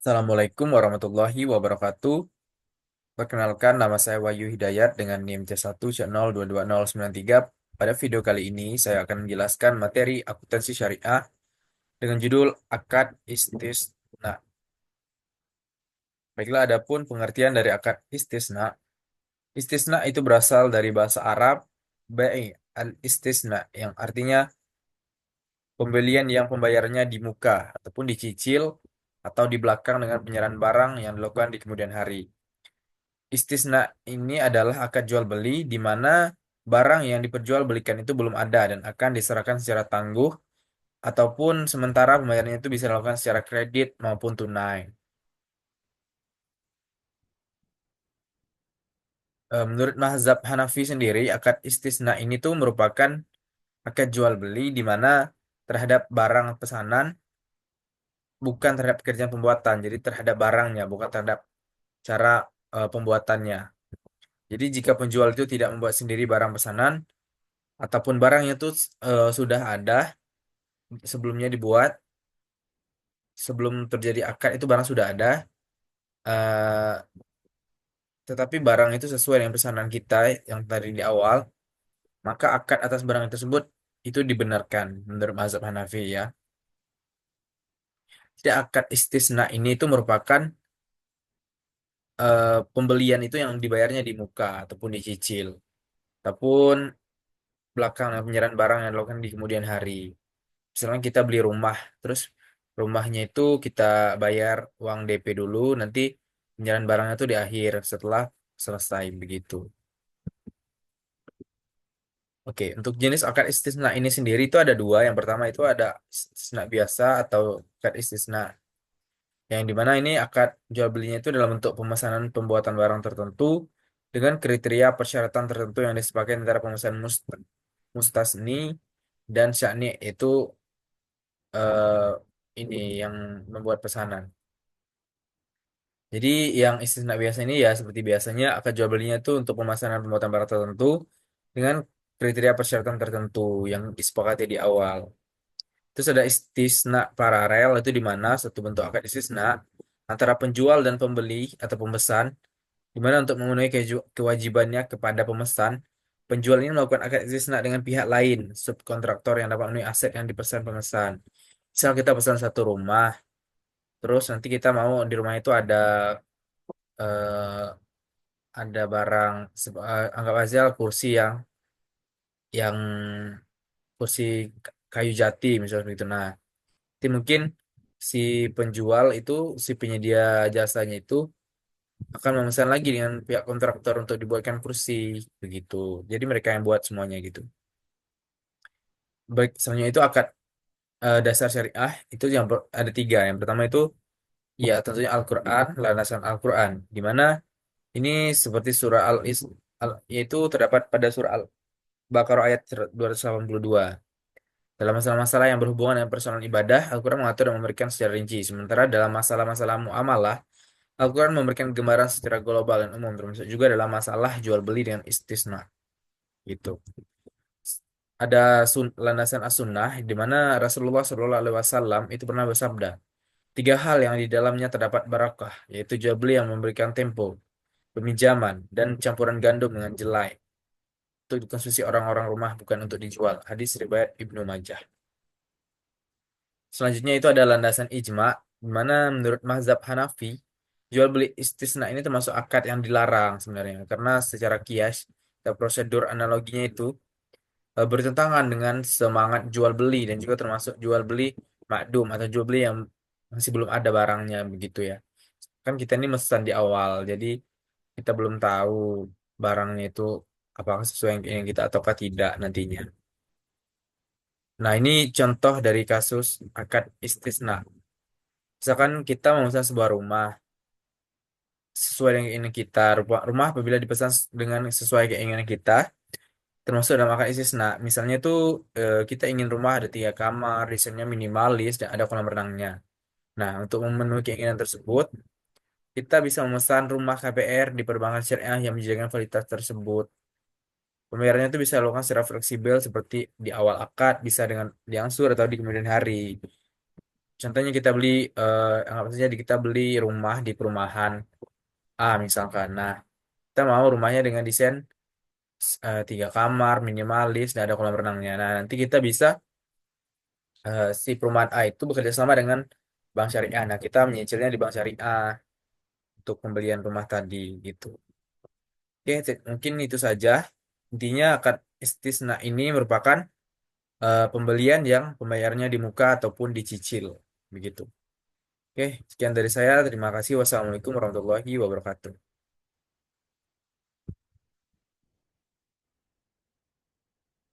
Assalamualaikum warahmatullahi wabarakatuh. Perkenalkan, nama saya Wahyu Hidayat dengan NIM C1C022093. Pada video kali ini, saya akan menjelaskan materi akuntansi syariah dengan judul Akad Istisna. Baiklah, adapun pengertian dari akad istisna. Istisna itu berasal dari bahasa Arab bai al-istisna yang artinya pembelian yang pembayarannya di muka ataupun dicicil atau di belakang dengan penyerahan barang yang dilakukan di kemudian hari. Istisna ini adalah akad jual beli di mana barang yang diperjualbelikan itu belum ada dan akan diserahkan secara tangguh ataupun sementara pembayarannya itu bisa dilakukan secara kredit maupun tunai. Menurut mazhab Hanafi sendiri, akad istisna ini tuh merupakan akad jual beli di mana terhadap barang pesanan bukan terhadap pekerjaan pembuatan, jadi terhadap barangnya bukan terhadap cara pembuatannya. Jadi jika penjual itu tidak membuat sendiri barang pesanan ataupun barangnya itu sudah ada sebelumnya dibuat, sebelum terjadi akad itu barang sudah ada, eh, tetapi barang itu sesuai dengan pesanan kita yang tadi di awal, maka akad atas barang tersebut itu dibenarkan menurut mazhab Hanafi ya. Jadi akad istisna ini itu merupakan pembelian itu yang dibayarnya di muka ataupun dicicil, ataupun belakangan penyerahan barang yang dilakukan di kemudian hari. Misalnya kita beli rumah, terus rumahnya itu kita bayar uang DP dulu, nanti penyerahan barangnya itu di akhir setelah selesai begitu. Oke, untuk jenis akad istisna ini sendiri itu ada dua. Yang pertama itu ada istisna biasa atau akad istisna yang dimana ini akad jual belinya itu dalam bentuk pemesanan pembuatan barang tertentu dengan kriteria persyaratan tertentu yang disepakati antara pemesan mustasni dan syakni itu eh, ini yang membuat pesanan. Jadi yang istisna biasa ini ya seperti biasanya akad jual belinya itu untuk pemasanan pembuatan barang tertentu dengan kriteria persyaratan tertentu yang disepakati di awal. Terus ada istisna paralel itu di mana satu bentuk akad istisna antara penjual dan pembeli atau pemesan di mana untuk memenuhi kewajibannya kepada pemesan, penjual ini melakukan akad istisna dengan pihak lain, subkontraktor yang dapat memenuhi aset yang dipesan pemesan. Misal kita pesan satu rumah, terus nanti kita mau di rumah itu eh, ada barang anggap aja kursi yang kursi kayu jati misalnya begitu. Nah, nanti mungkin si penjual itu si penyedia jasanya itu akan memesan lagi dengan pihak kontraktor untuk dibuatkan kursi begitu. Jadi mereka yang buat semuanya gitu. Baik, selanjutnya itu akad dasar syariah itu yang ada tiga. Yang pertama itu ya tentunya Al-Quran, landasan Al-Quran, di mana ini seperti surah yaitu terdapat pada surah Al-Baqarah ayat 282. Dalam masalah-masalah yang berhubungan dengan personal ibadah, Al-Quran mengatur dan memberikan secara rinci. Sementara dalam masalah-masalah muamalah, Al-Quran memberikan gambaran secara global dan umum, termasuk juga dalam masalah jual beli dengan istisna. Gitu. Ada landasan as-sunnah di mana Rasulullah SAW itu pernah bersabda, tiga hal yang di dalamnya terdapat barakah, yaitu jual beli yang memberikan tempo, peminjaman, dan campuran gandum dengan jelai untuk dikonsumsi orang-orang rumah bukan untuk dijual. Hadis riwayat Ibnu Majah. Selanjutnya itu ada landasan ijma, di mana menurut mazhab Hanafi, jual beli istisna ini termasuk akad yang dilarang sebenarnya, karena secara kias dan prosedur analoginya itu bertentangan dengan semangat jual beli dan juga termasuk jual beli makdum atau jual beli yang masih belum ada barangnya begitu ya. Kan kita ini memesan di awal, jadi kita belum tahu barangnya itu apakah sesuai yang kita ataukah tidak nantinya. Nah, ini contoh dari kasus akad istisna. Misalkan kita memesan sebuah rumah sesuai dengan keinginan kita, rumah apabila dipesan dengan sesuai keinginan kita, termasuk dalam akad istisna. Misalnya itu kita ingin rumah ada 3 kamar, desainnya minimalis dan ada kolam renangnya. Nah, untuk memenuhi keinginan tersebut, kita bisa memesan rumah KPR di perbankan syariah yang menjaga kualitas tersebut. Pembayarannya itu bisa dilakukan secara fleksibel seperti di awal akad, bisa dengan diangsur atau di kemudian hari. Contohnya kita beli, anggap saja kita beli rumah di perumahan A misalkan. Nah, kita mau rumahnya dengan desain 3 kamar, minimalis, dan ada kolam renangnya. Nah, nanti kita bisa si perumahan A itu bekerja sama dengan bank syariah. Nah, kita menyicilnya di bank syariah untuk pembelian rumah tadi gitu. Oke, mungkin itu saja. Intinya akad istisna ini merupakan pembelian yang pembayarannya di muka ataupun dicicil, begitu. Oke, sekian dari saya. Terima kasih. Wassalamualaikum warahmatullahi wabarakatuh.